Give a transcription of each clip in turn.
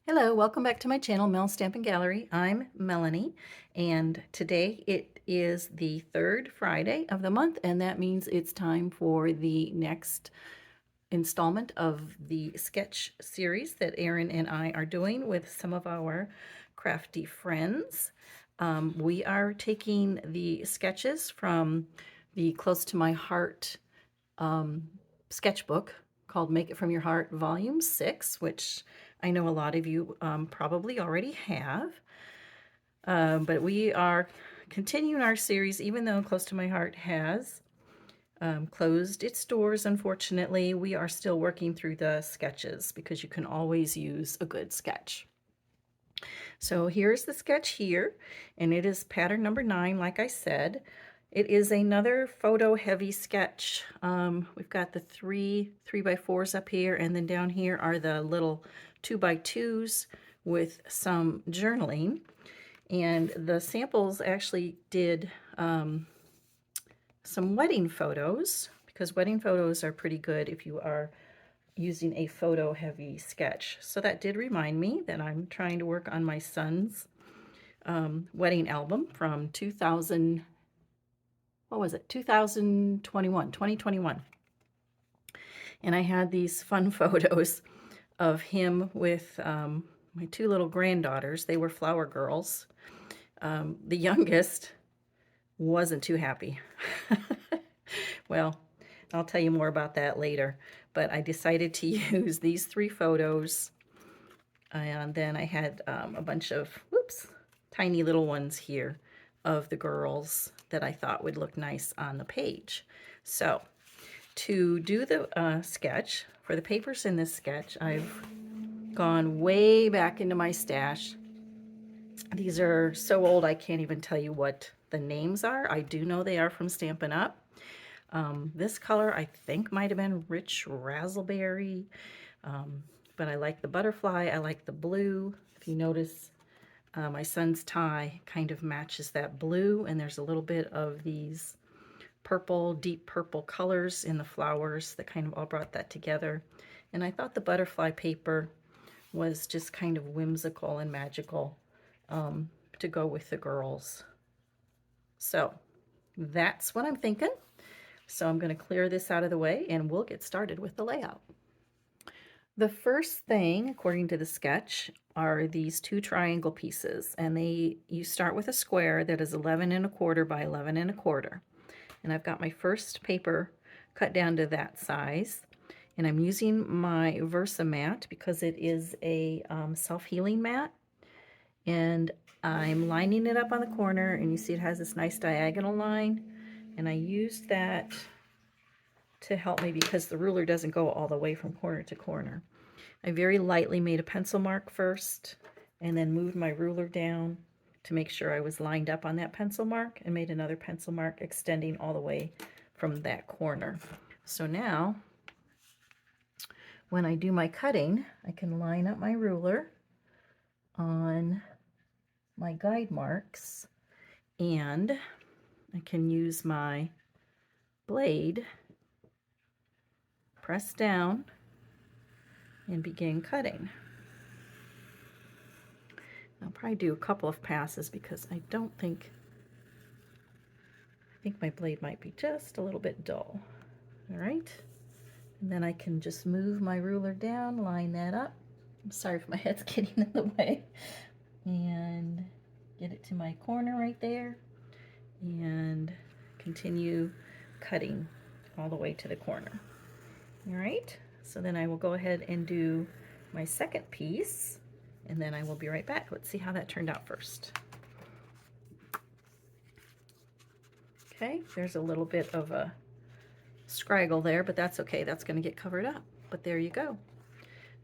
Hello, welcome back to my channel, Mel Stampin' Gallery. I'm Melanie, and today it is the third Friday of the month, and that means it's time for the next installment of the sketch series that Erin and I are doing with some of our crafty friends. We are taking the sketches from the Close to My Heart sketchbook called Make It From Your Heart Volume 6, which I know a lot of you probably already have. But we are continuing our series, even though Close to My Heart has closed its doors, unfortunately. We are still working through the sketches because you can always use a good sketch. So here's the sketch here, and it is pattern number 9, like I said. It is another photo heavy sketch. We've got the three 3x4s up here, and then down here are the little 2x2s with some journaling. And the samples actually did some wedding photos, because wedding photos are pretty good if you are using a photo heavy sketch. So that did remind me that I'm trying to work on my son's wedding album from 2000, what was it, 2021. And I had these fun photos of him with my two little granddaughters. They were flower girls. The youngest wasn't too happy. Well, I'll tell you more about that later. But I decided to use these 3 photos. And then I had a bunch of, whoops, tiny little ones here of the girls that I thought would look nice on the page. So to do the sketch, for the papers in this sketch, I've gone way back into my stash. These are so old I can't even tell you what the names are. I do know they are from Stampin' Up. This color I think might have been Rich Razzleberry, but I like the butterfly. I like the blue. If you notice, my son's tie kind of matches that blue, and there's a little bit of these purple, deep purple colors in the flowers that kind of all brought that together. And I thought the butterfly paper was just kind of whimsical and magical to go with the girls. So that's what I'm thinking. So I'm going to clear this out of the way and we'll get started with the layout. The first thing, according to the sketch, are these 2 triangle pieces, and you start with a square that is 11 1/4 by 11 1/4. And I've got my first paper cut down to that size, and I'm using my Versa mat because it is a self-healing mat, and I'm lining it up on the corner, and you see it has this nice diagonal line, and I used that to help me because the ruler doesn't go all the way from corner to corner. I very lightly made a pencil mark first and then moved my ruler down to make sure I was lined up on that pencil mark, and made another pencil mark extending all the way from that corner. So now when I do my cutting, I can line up my ruler on my guide marks, and I can use my blade, press down, and begin cutting. I'll probably do a couple of passes because I think my blade might be just a little bit dull. All right, and then I can just move my ruler down, line that up. I'm sorry if my head's getting in the way. And get it to my corner right there, and continue cutting all the way to the corner. All right, so then I will go ahead and do my second piece, and then I will be right back. Let's see how that turned out first. Okay, there's a little bit of a scraggle there, but that's okay. That's going to get covered up, but there you go.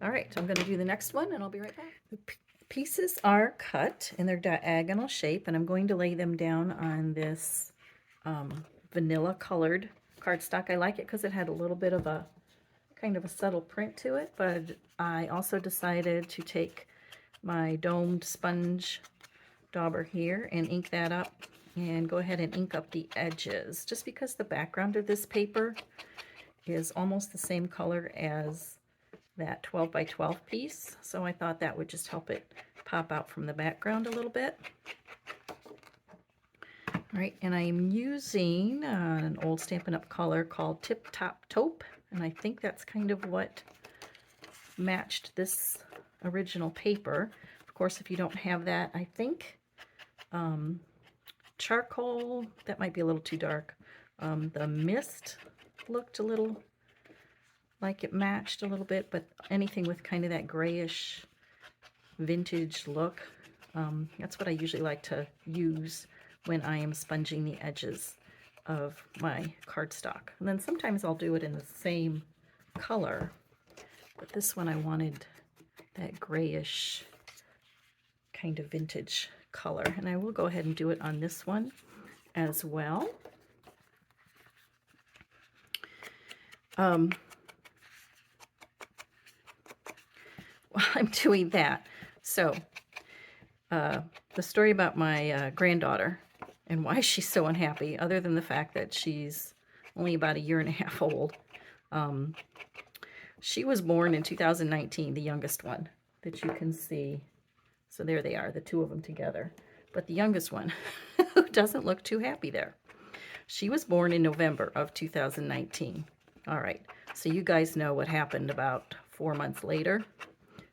All right, so I'm going to do the next one, and I'll be right back. The pieces are cut in their diagonal shape, and I'm going to lay them down on this vanilla colored cardstock. I like it because it had a little bit of a kind of a subtle print to it, but I also decided to take my domed sponge dauber here and ink that up, and go ahead and ink up the edges, just because the background of this paper is almost the same color as that 12 by 12 piece. So I thought that would just help it pop out from the background a little bit. All right, and I'm using an old Stampin' Up! Color called Tip Top Taupe, and I think that's kind of what matched this original paper. Of course, if you don't have that, I think charcoal, that might be a little too dark. The mist looked a little like it matched a little bit, but anything with kind of that grayish vintage look, that's what I usually like to use when I am sponging the edges of my cardstock. And then sometimes I'll do it in the same color, but this one I wanted that grayish kind of vintage color, and I will go ahead and do it on this one as well. While I'm doing that, so the story about my granddaughter and why she's so unhappy, other than the fact that she's only about 1.5 years old. She was born in 2019, the youngest one that you can see. So there they are, the two of them together. But the youngest one doesn't look too happy there. She was born in November of 2019. All right, so you guys know what happened about 4 months later,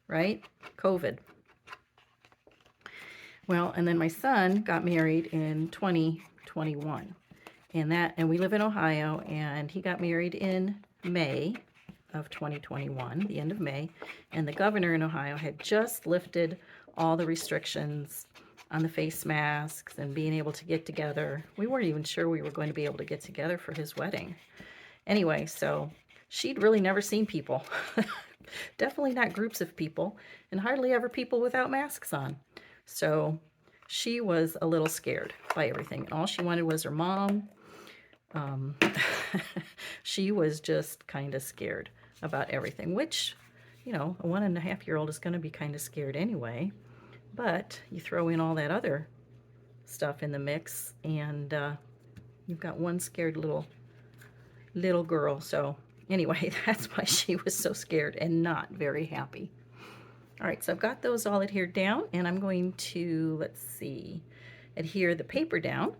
right? COVID. Well, and then my son got married in 2021. And we live in Ohio, and he got married in May of 2021, the end of May, and the governor in Ohio had just lifted all the restrictions on the face masks and being able to get together. We weren't even sure we were going to be able to get together for his wedding. Anyway, so she'd really never seen people. Definitely not groups of people, and hardly ever people without masks on. So she was a little scared by everything. All she wanted was her mom. She was just kind of scared about everything, which, you know, a 1.5-year-old is going to be kind of scared anyway. But you throw in all that other stuff in the mix, and you've got one scared little girl. So anyway, that's why she was so scared and not very happy. All right, so I've got those all adhered down, and I'm going to, let's see, adhere the paper down,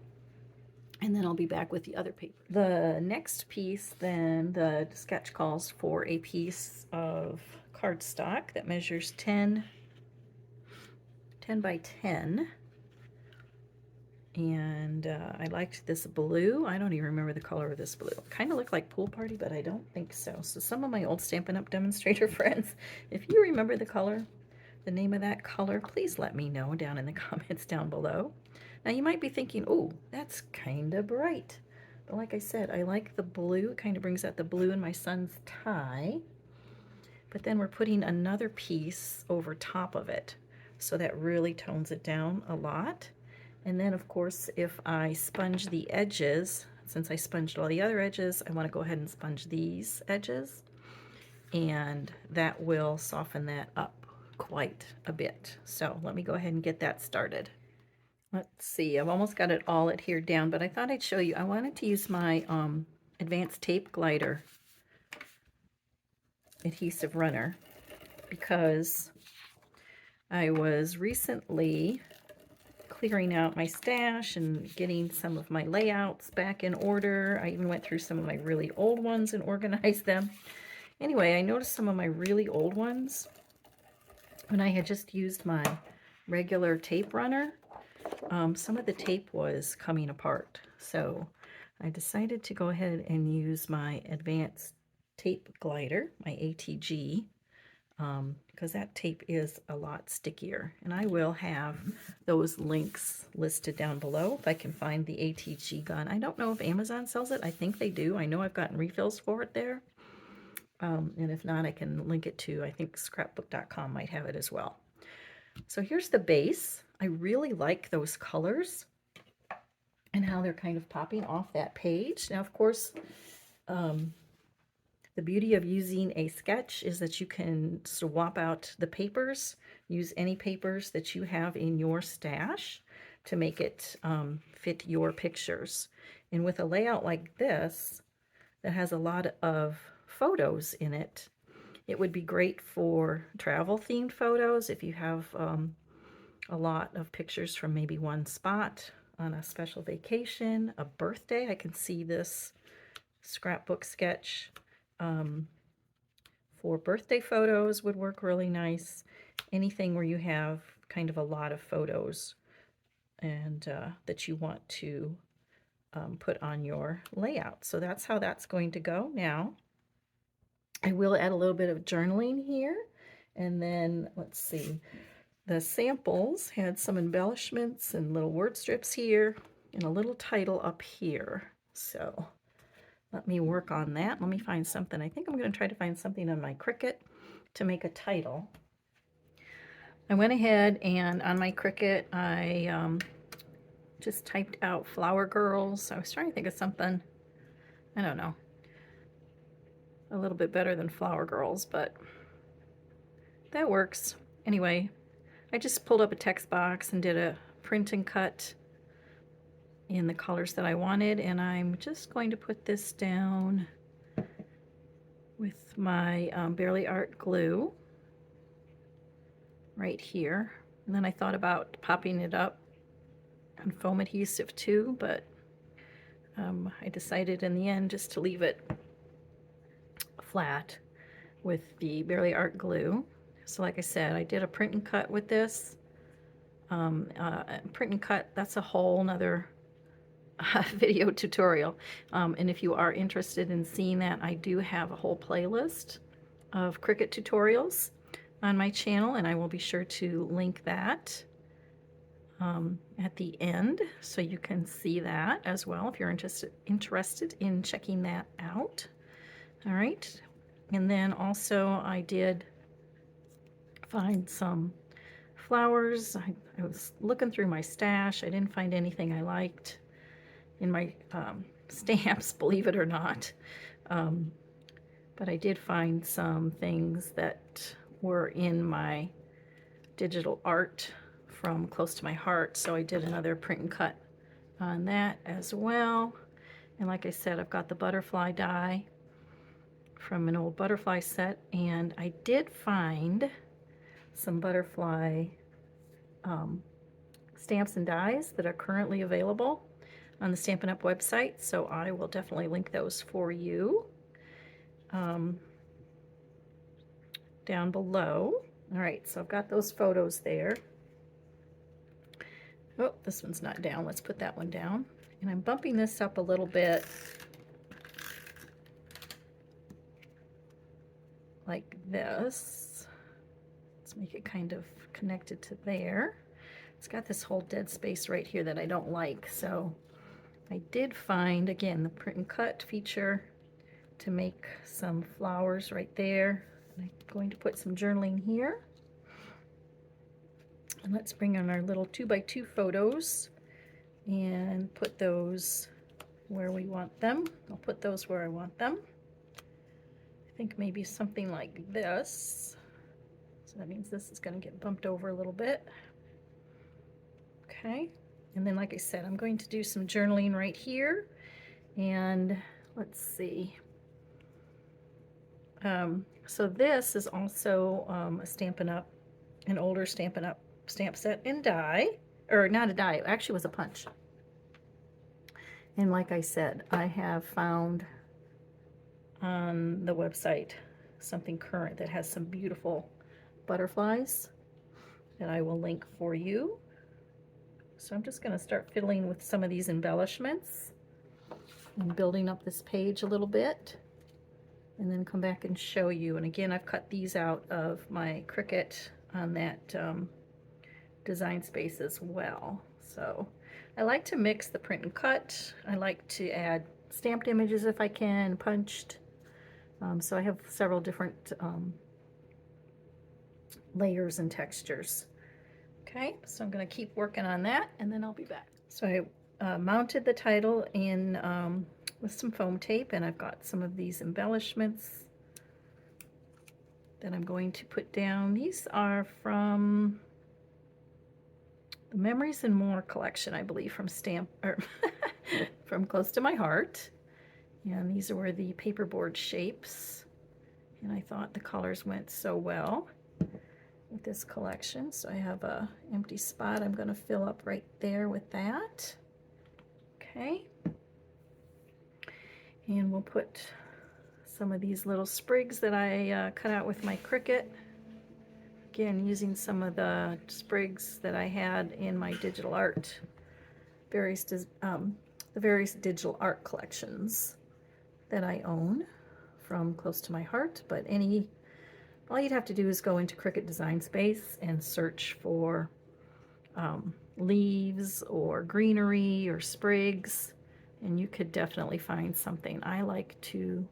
and then I'll be back with the other paper. The next piece, then, the sketch calls for a piece of cardstock that measures 10 by 10. And I liked this blue. I don't even remember the color of this blue. Kind of looked like Pool Party, but I don't think so. So some of my old Stampin' Up! Demonstrator friends, if you remember the color, the name of that color, please let me know down in the comments down below. Now you might be thinking, oh, that's kind of bright. But like I said, I like the blue. It kind of brings out the blue in my son's tie. But then we're putting another piece over top of it. So that really tones it down a lot. And then, of course, if I sponge the edges, since I sponged all the other edges, I want to go ahead and sponge these edges. And that will soften that up quite a bit. So let me go ahead and get that started. Let's see, I've almost got it all adhered down, but I thought I'd show you. I wanted to use my Advanced Tape Glider adhesive runner because I was recently clearing out my stash and getting some of my layouts back in order. I even went through some of my really old ones and organized them. Anyway, I noticed some of my really old ones when I had just used my regular tape runner. Some of the tape was coming apart, so I decided to go ahead and use my Advanced Tape Glider, my ATG, because that tape is a lot stickier. And I will have those links listed down below if I can find the ATG gun. I don't know if Amazon sells it. I think they do. I know I've gotten refills for it there. And if not, I can link it to, I think scrapbook.com might have it as well. So here's the base. I really like those colors and how they're kind of popping off that page. Now, of course, the beauty of using a sketch is that you can swap out the papers, use any papers that you have in your stash to make it fit your pictures. And with a layout like this that has a lot of photos in it, It would be great for travel themed photos if you have a lot of pictures from maybe one spot on a special vacation, a birthday. I can see this scrapbook sketch for birthday photos would work really nice. Anything where you have kind of a lot of photos and that you want to put on your layout. So that's how that's going to go. Now, I will add a little bit of journaling here. And then, let's see, the samples had some embellishments and little word strips here and a little title up here. So let me work on that. Let me find something. I think I'm going to try to find something on my Cricut to make a title. I went ahead and on my Cricut, I just typed out Flower Girls. I was trying to think of something, I don't know, a little bit better than Flower Girls, but that works. Anyway, I just pulled up a text box and did a print and cut in the colors that I wanted, and I'm just going to put this down with my Barely Art glue right here. And then I thought about popping it up on foam adhesive too, but I decided in the end just to leave it flat with the Barely Art glue. So like I said, I did a print and cut with this. Print and cut, that's a whole nother video tutorial. And if you are interested in seeing that, I do have a whole playlist of Cricut tutorials on my channel, and I will be sure to link that at the end so you can see that as well if you're interested in checking that out. All right, and then also I did find some flowers. I was looking through my stash. I didn't find anything I liked in my stamps, believe it or not. But I did find some things that were in my digital art from Close to My Heart, so I did another print and cut on that as well. And like I said, I've got the butterfly die from an old butterfly set, and I did find some butterfly stamps and dies that are currently available on the Stampin' Up! Website, so I will definitely link those for you down below. All right, so I've got those photos there. Oh, this one's not down. Let's put that one down. And I'm bumping this up a little bit like this. Let's make it kind of connected to there. It's got this whole dead space right here that I don't like, so I did find, again, the print and cut feature to make some flowers right there. And I'm going to put some journaling here. And let's bring on our little 2x2 photos and put those where we want them. I'll put those where I want them. I think maybe something like this. So that means this is going to get bumped over a little bit. Okay. And then, like I said, I'm going to do some journaling right here. And let's see. So this is also a Stampin' Up!, an older Stampin' Up! Stamp set and die, or not a die, it actually was a punch. And like I said, I have found on the website something current that has some beautiful butterflies that I will link for you. So I'm just going to start fiddling with some of these embellishments and building up this page a little bit, and then come back and show you. And again, I've cut these out of my Cricut on that design space as well. So I like to mix the print and cut. I like to add stamped images if I can, punched. So I have several different layers and textures. Okay, so I'm going to keep working on that, and then I'll be back. So I mounted the title in with some foam tape, and I've got some of these embellishments that I'm going to put down. These are from the Memories and More collection, I believe, from from Close to My Heart. And these are where the paperboard shapes. and I thought the colors went so well with this collection. So I have a empty spot I'm going to fill up right there with that. Okay, and we'll put some of these little sprigs that I cut out with my Cricut. Again, using some of the sprigs that I had in my digital art, the various digital art collections that I own from close to my heart. But all you'd have to do is go into Cricut Design Space and search for leaves or greenery or sprigs, and you could definitely find something. I like to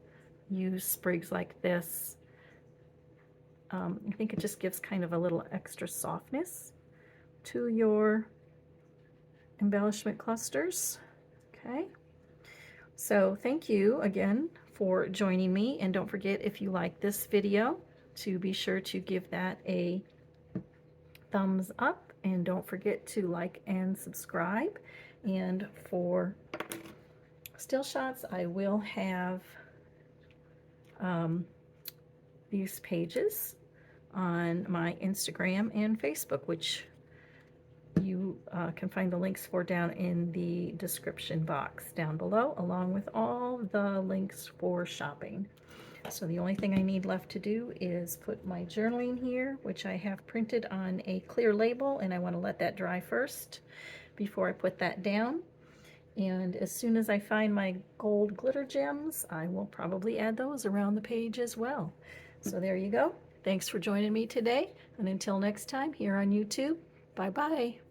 use sprigs like this. I think it just gives kind of a little extra softness to your embellishment clusters. Okay, so thank you again for joining me, and don't forget, if you like this video, to be sure to give that a thumbs up, and don't forget to like and subscribe. And for still shots, I will have these pages on my Instagram and Facebook, which you can find the links for down in the description box down below, along with all the links for shopping. So the only thing I need left to do is put my journaling here, which I have printed on a clear label, and I want to let that dry first before I put that down. And as soon as I find my gold glitter gems, I will probably add those around the page as well. So there you go. Thanks for joining me today, and until next time here on YouTube, bye-bye.